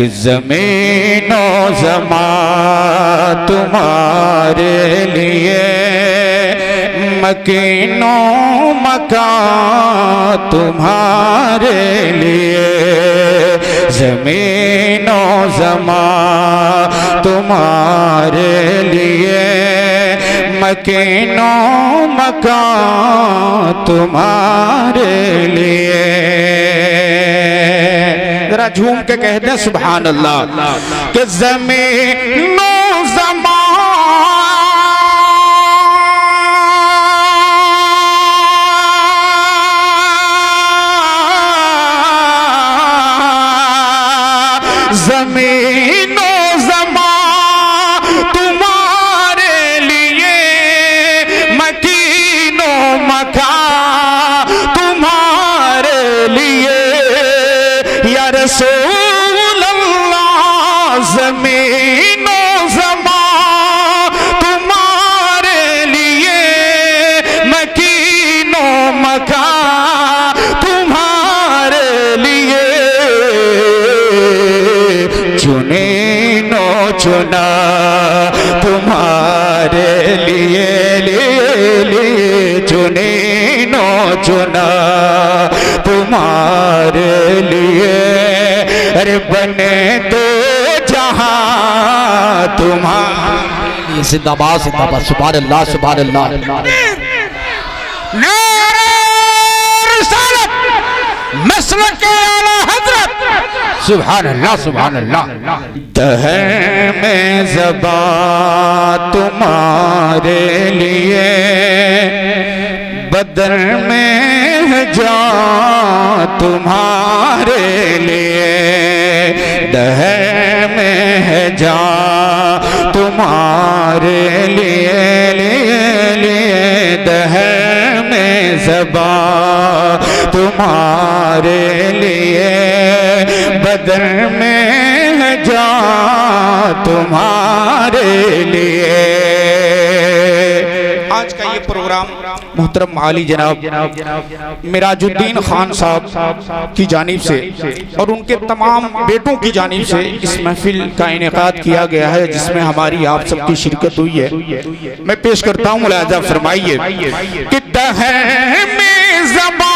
कि ज़मीनो ज़मा तुम्हारे लिए, मकीनो मकान तुम्हारे लिए, ज़मीनो ज़मा तुम्हारे लिए, मकीनो मकान तुम्हारे लिए। जरा झूम के कह दें सुभान अल्लाह कि ज़मीनो ज़मा ज़मीनो ज़मा तुम्हारे लिए, मकीनो मकान तुम्हारे लिए, या रसूल अल्लाह ज़मीनो ज़मा तुम्हारे लिए, मकीनो मकान तुम्हारे लिए, चुने नो चुना तुम्हारे लिए, लिए चुने नो चुना तुम्हारे लिए, अरे बने तो जहां तुम्हारे। जिंदाबाद जिंदाबाद, सुभान अल्लाह सुभान अल्लाह। मसलक आला हज़रत सुभान अल्लाह सुभान अल्लाह। दहर में ज़बान तुम्हारे लिए, बदर में है जान तुम्हारे लिए, दहर में है जान तुम्हारे लिए, लिए लिए दहर में ज़बान तुम्हारे लिए, बदर में है जान तुम्हारे लिए। आज का ये प्रोग्राम मोहतरम आली जनाब मिराजुद्दीन खान साहब की जानिब से और उनके तमाम बेटों की जानिब से इस महफिल का इनेकाद किया गया है, जिसमें हमारी आप सबकी शिरकत हुई है। मैं पेश करता हूँ, मुलाहिज़ा फरमाइए कि दहर में ज़बान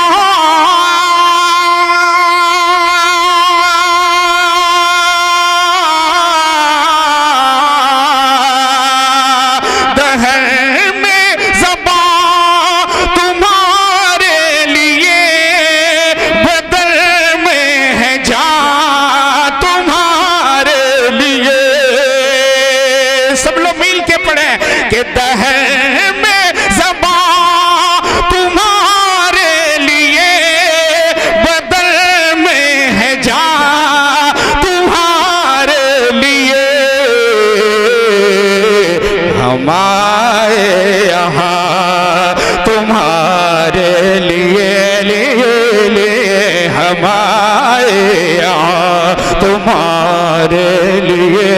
तुम्हारे लिए,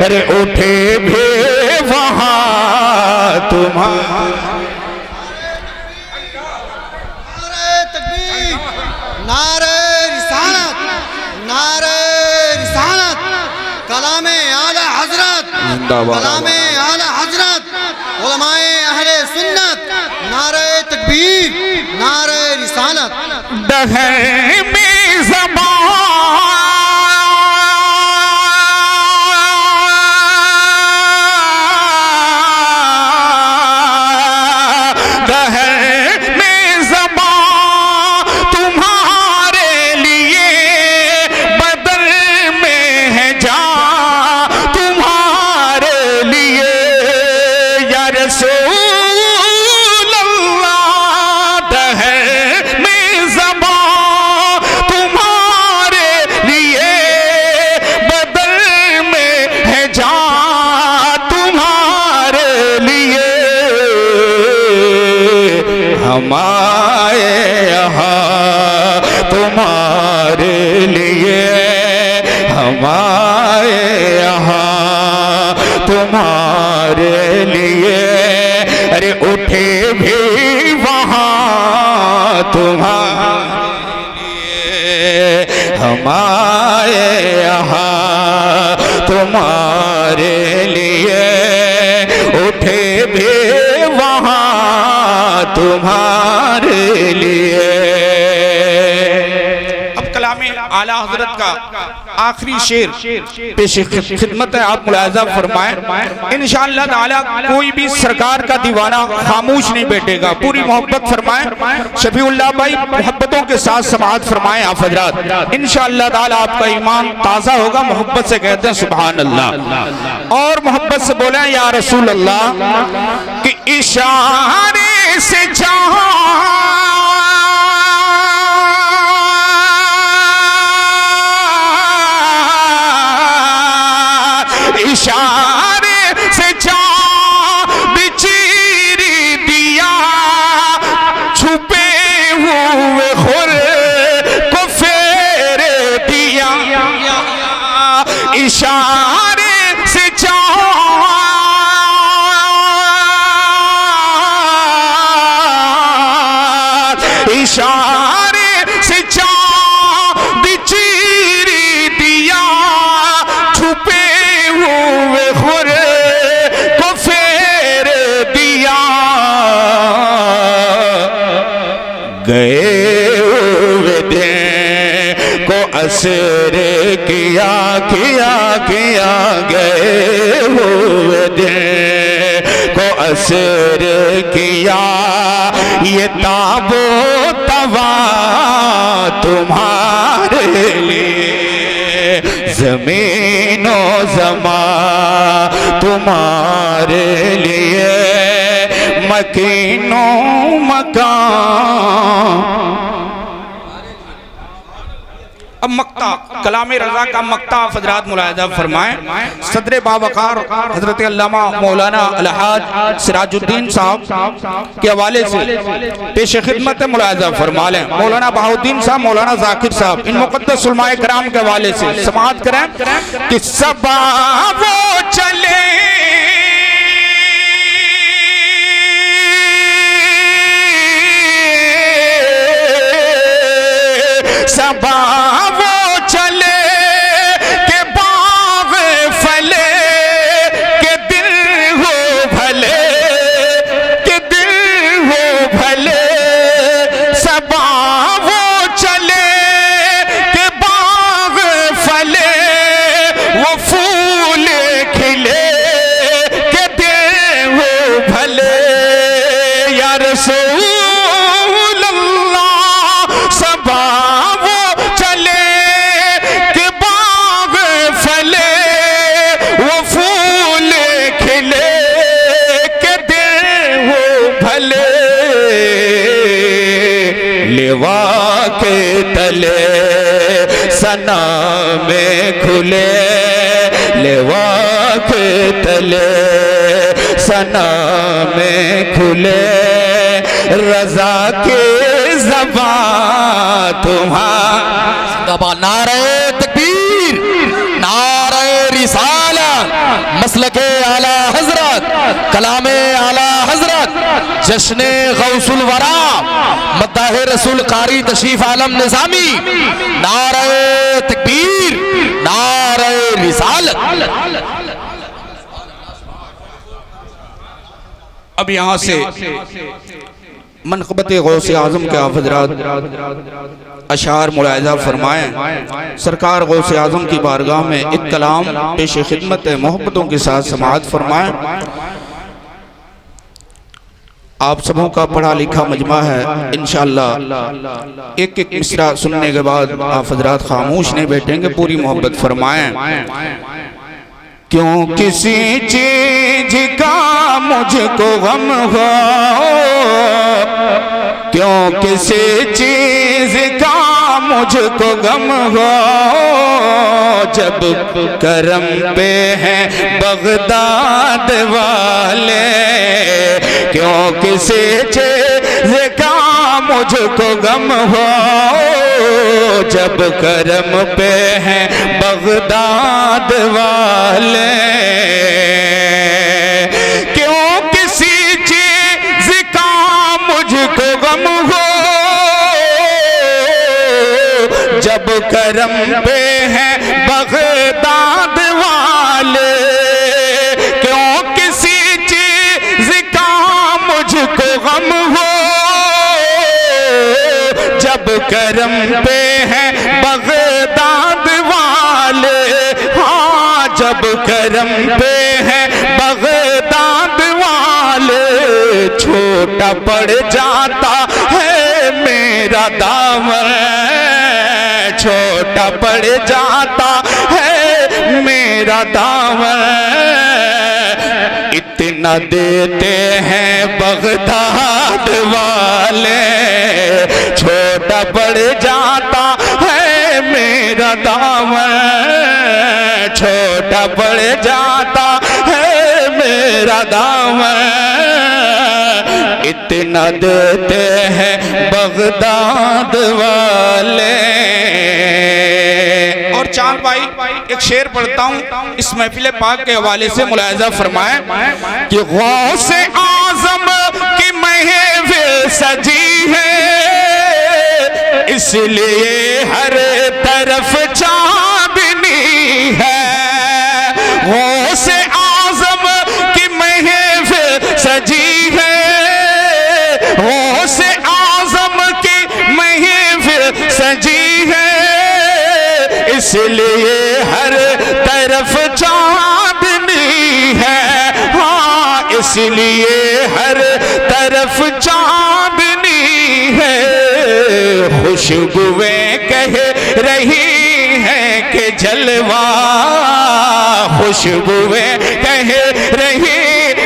अरे उठे भी वहाँ तुम्हारे। नारे तकबीर, नारे रिसालत, नारे रिसालत, कलामे आला हजरत, कलामे आला हजरत, उलमाए अहले सुन्नत, नारे तकबीर, नारे रिसालत। दहर में ज़बान हमारे यहाँ तुम्हारे लिए, हमारे यहाँ तुम्हारे लिए, अरे उठे भी वहाँ तुम्हारे लिए, हमारे यहाँ तुम्हारे लिए, उठे भी वहाँ तुम्हारे लिए। अब कलामे आला हजरत का आखिरी शेर पेश खिदमत है, आप मुलाहिजा फरमाएं। इंशाअल्लाह ताला कोई भी सरकार का दीवाना खामोश नहीं बैठेगा, पूरी मोहब्बत फरमाएं। शफीउल्लाह भाई मोहब्बतों के साथ समाअत फरमाएं आप हजरात। इंशाअल्लाह ताला आपका ईमान ताज़ा होगा। मोहब्बत से कहते हैं सुभान अल्लाह, और मोहब्बत से बोले या रसूल अल्लाह कि इशारे से इशारे से चाँद चीरी दिया, छुपे हुए खुर को फेर दिया। इशारे से चाँद इशारे से चाँद चीरी दिया, छुपे हुए खुर को फेर दिया। गए हुए दिन को असर किया किया किया, गए हुए दिन को असर किया। ये ताबो तवा तुम्हारे लिए, ज़मीनो ज़मा तुम्हारे लिए, मकीनो मकान। अब मक्ता कलाम रज़ा का मक्ता हजरात मुलाहिजा फरमाएं। सदर बावकार हजरत अल्लामा मौलाना अलहाज सिराजुद्दीन साहब के हवाले से पेश खिदमत मुलाहिजा फरमा लें। मौलाना बहाउद्दीन साहब, मौलाना जाकिर साहब, इन मुक़द्दस उलमाए किराम के हवाले से समाअत करें कि सबा वो चले सबा वो चले के बाग फले, के दिल हो भले, के दिल हो भले। सबा वो चले के बाग फले, वो फूल खिले, के दिल हो भले। या रसूल अल्लाह सबा लेवा के तले सना में खुले, लेवा के तले सना में खुले। रज़ा के ज़बान तुम्हारा। नारे तकबीर, नारे रिसालत, मसलके आला हजरत, कलामे आला हजरत, जश्ने गौसुल वरा, मद्दाहे रसूल कारी तशरीफ आलम निज़ामी। नारे तकबीर, नारे रिसालत। अब यहाँ से मनक़बत गौसे आज़म के आप हज़रात अशार मुलाहिज़ा फरमाएं। सरकार गौसे आज़म की बारगाह में एक कलाम पेश खिदमत मोहब्बतों के साथ समाअत फरमाएं। आप सबों का पढ़ा लिखा मजमा है। इंशाअल्लाह एक एक मिसरा सुनने के बाद आप हज़रात खामोश नहीं बैठेंगे, पूरी मोहब्बत फरमाएं। क्यों किसी चीज का मुझको गम हो, क्यों किसी चीज का मुझको गम हो, जब करम पे हैं बगदाद वाले। क्यों किसी चीज का मुझको गम हो, जब करम पे हैं बगदाद वाले। क्यों किसी चीज का मुझको गम हो, जब करम पे हैं बगदाद वाले। करम पे हैं बगदाद वाले, हाँ जब करम पे हैं बगदाद वाले, छोटा पड़ जाता है मेरा दामन, छोटा पड़ जाता है मेरा दामन, इतना देते हैं बगदाद वाले, छोटा पड़ जाता है मेरा दामन, छोटा पड़ जाता है मेरा दामन, इतना देते हैं बगदाद वाले। और चांद भाई एक शेर पढ़ता हूँ इस महफिल पाक के हवाले से, मुलाहिजा फरमाएं कि गौसे आजम की महफिल सजी है, इसलिए हर तरफ चांदनी है, गौसे आजम की महफिल सजी है, गौसे आजम की महफिल सजी है, इसलिए हर तरफ चांदनी है, हाँ इसलिए हर तरफ चांदनी है, खुशबुएं कह रही हैं कि जलवा, खुशबुएं कह रही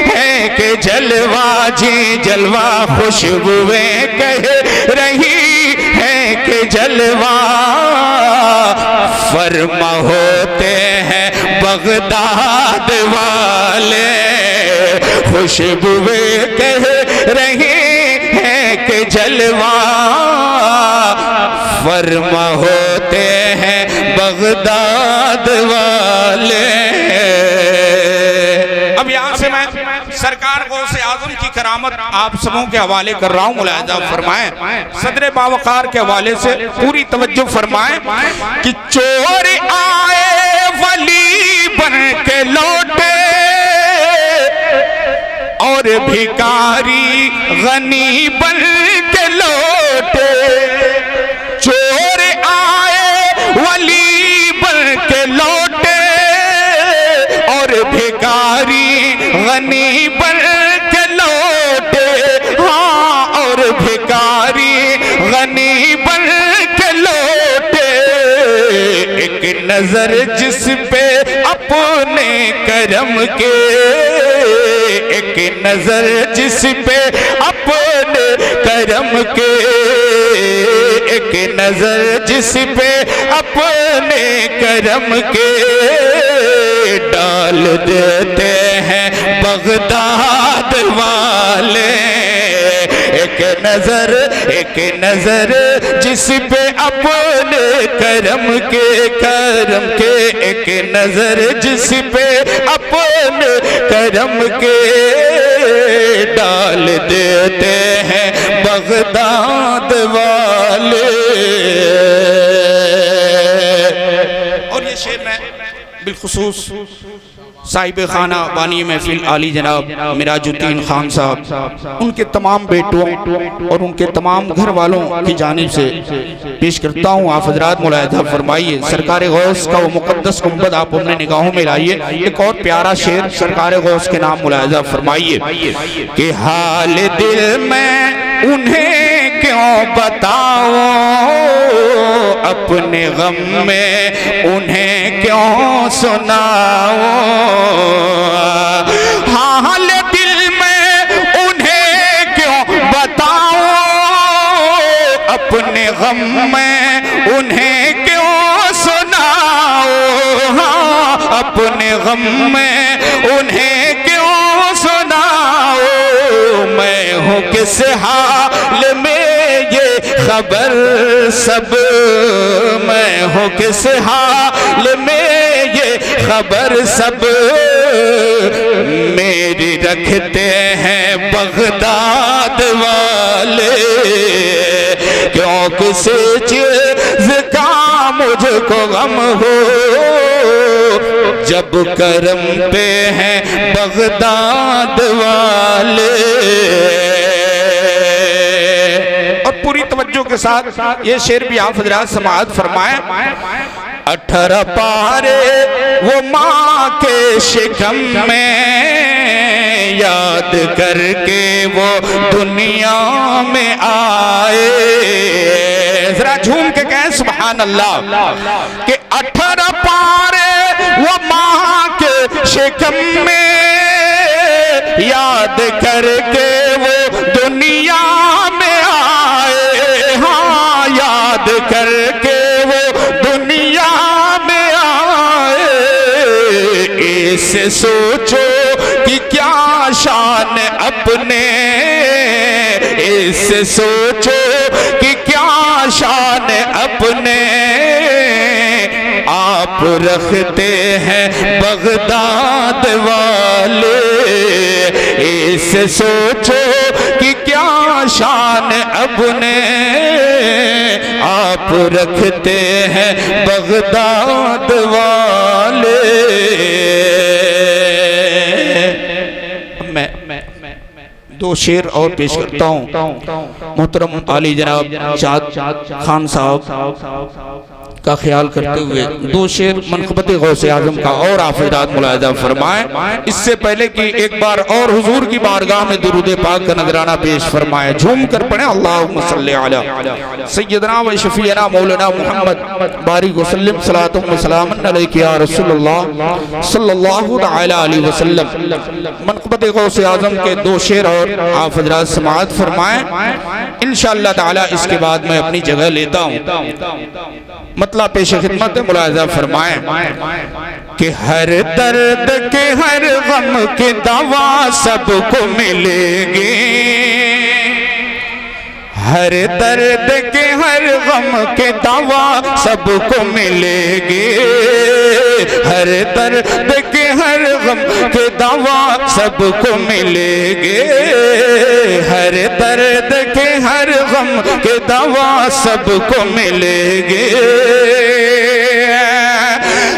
हैं कि जलवा जी जलवा, खुशबुएं कह रही हैं कि जलवा, फरमा होते हैं बगदाद वाले, खुशबुएं कह रही हैं कि जलवा, फरमा होते हैं बगदाद वाले। अब यहाँ से मैं सरकार गौसे आजम की करामत आप सबों के हवाले कर रहा हूँ, मुलाहिजा फरमाएं, सदर बावकार के हवाले से पूरी तवज्जो फरमाएं कि चोर आए वली बन के लौटे, और भिखारी गनी बन के लौटे, चोर आए वली बन के लौटे, और भिखारी गनी बन के लौटे, हाँ और भिखारी गनी बन के लौटे, एक नजर जिस पे अपने करम के, एक नजर जिस पे अपने करम के, एक नजर जिस पे अपने करम के, डाल देते हैं बगदाद वाले, एक नजर जिस पे अपने करम के एक नजर जिस पे अपने करम के, डाल देते हैं बगदाद वाले। और ये शेर में बिलखुसूस साहिब खाना बानी महफिल आली जनाब मिराजुद्दीन खान साहब, उनके तमाम बेटों और उनके तमाम घर वालों की जानिब से पेश करता हूँ। आप हजरात मुलाहिजा फरमाइए, सरकार गौस का वो मुकद्दस गुंबद आप अपने निगाहों में लाइए। एक और प्यारा शेर सरकार गौस के नाम मुलाहिजा फरमाइए कि हाल दिल में उन्हें क्यों बताओ, अपने गम में उन्हें क्यों सुनाओ, हाल दिल में उन्हें क्यों बताओ, अपने गम में उन्हें क्यों सुनाओ, हाँ अपने गम में उन्हें क्यों सुनाओ, मैं हूँ किस हाल में ये खबर सब, मैं हूँ किस हाल में ये खबर सब, मेरी रखते हैं बगदाद वाले, क्यों किसी चीज का मुझको गम हो, जब करम पे हैं बगदाद वाले। और पूरी तवज्जो तवज्जो के साथ ये शेर भी आप हजरात समाअत फरमाएं। 18 पारे वो माँ के शिकम में याद करके वो दुनिया में आए। जरा झूम के कहें सुभान अल्लाह कि 18 पारे वो माँ के शिकम में याद करके वो दुनिया में आए। हाँ, याद करके वो दुनिया में आए। इससे सोचो कि क्या शान अपने, इससे सोचो कि क्या शान अपने आप रखते हैं बगदाद वाले। इससे सोचो कि क्या शान अपने आप रखते हैं बगदाद वाले। मैं दो शेर और पेश करता हूँ। मोहतरम आली जनाब शाद खान साहब का ख्याल करते हुए दो शेर मनक़बत गौसे आज़म का और आफिदात मुलाहिज़ा फरमाएं। इससे पहले कि एक बार और हुजूर की बारगाह में दुरूद पाक का नजराना पेश फरमाएं। झूम कर पढ़ें अल्लाहुम्मा सल्ली अला सय्यदना व शफीअना मौलाना मुहम्मद बारिक वसल्लम सलातुम व सलामुन अलैका या रसूलुल्लाह सल्लल्लाहु अलैहि वसल्लम। मनक़बत गौसे आज़म के दो शेर और आप हज़रात समाअत फरमाएं। इंशाअल्लाह ताला इसके बाद मैं अपनी जगह लेता हूँ। मतला पेश खिदमत मुलाहिज़ा फरमाएं कि हर दर्द के हर गम की दवा सबको मिलेगी। हर दर्द के हर गम के दवा सबको मिलेगी। हर दर्द के हर गम के दवा सबको मिलेगी। हर दर्द के हर गम के दवा सबको मिलेगी।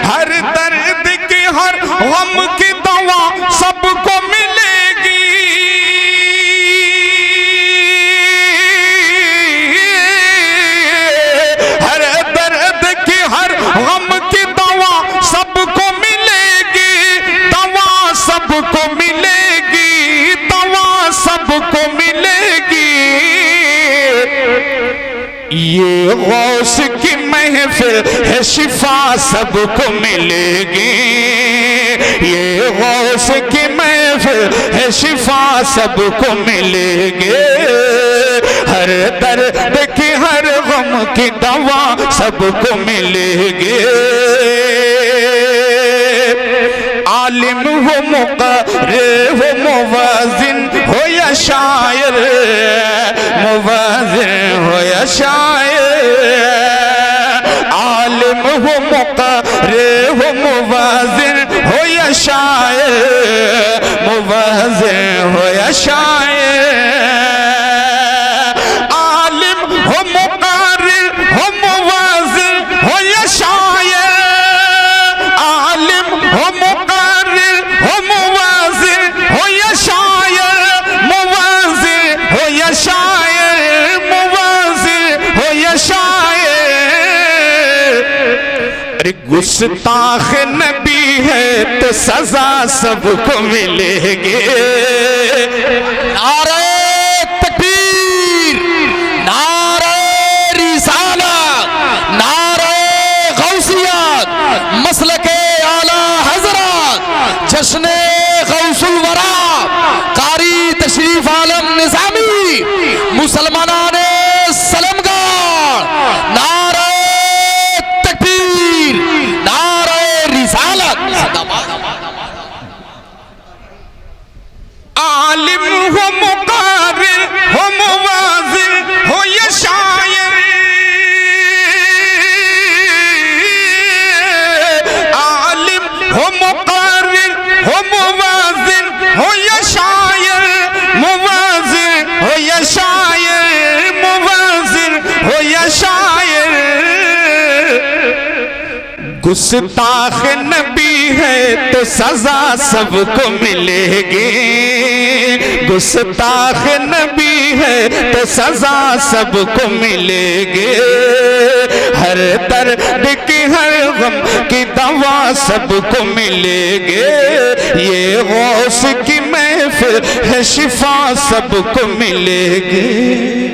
हर दर्द के हर गम की दवा सबको मिलेगी। हर दर्द की हर गम की दवा सबको मिलेगी। दवा सबको मिलेगी। दवा सबको मिलेगी। ये गौस की महफिल है शिफा सबको मिलेगी। ये गौस की महफिल है शिफा सबको मिलेगी। हर दर्द की हर गम की दवा सबको मिलेगी। आलिम हो मुक़र्रि हो मुवाज़िन हो या शायर, मुवाज़िन हो या शायर। आलिम हो मुक़र्रि हो मुवाज़िन हो या शायर, मुवाज़िन हो या शायर। आलिम हो मुक़र्रि हो मुवाज़िन हो या शायर। आलिम हो मुक़र्रि हो मुवाज़िन हो या शायर, मुवाज़िन हो या शायर, मुवाज़िन हो या शायर। अरे गुस्ताख नबी है तो सजा सबको मिलेगी। नारे तकबीर, नारे रिसालत, नारे गौसियत, मसलके आला हजरत, जश्ने गौसुल वरा, कारी तशरीफ आलम निज़ामी, मुसलमानाने सलमगार। नारे तकबीर, नारे रिसालत। आलिम हो मुक़र्रि हो मुवाज़िन हो या शायर। आलिम हो मुक़र्रि हो मुवाज़िन हो या शायर, मुवाज़िन हो या शायर, मुवाज़िन हो या शायर। गुस्ताख नबी है तो सजा सबको मिलेगी। गुस्ताख नबी है तो सजा सबको मिलेगी, हर दर्द की हर गम की दवा सबको मिलेगी, ये गौस की महफिल है शिफा सबको मिलेगी।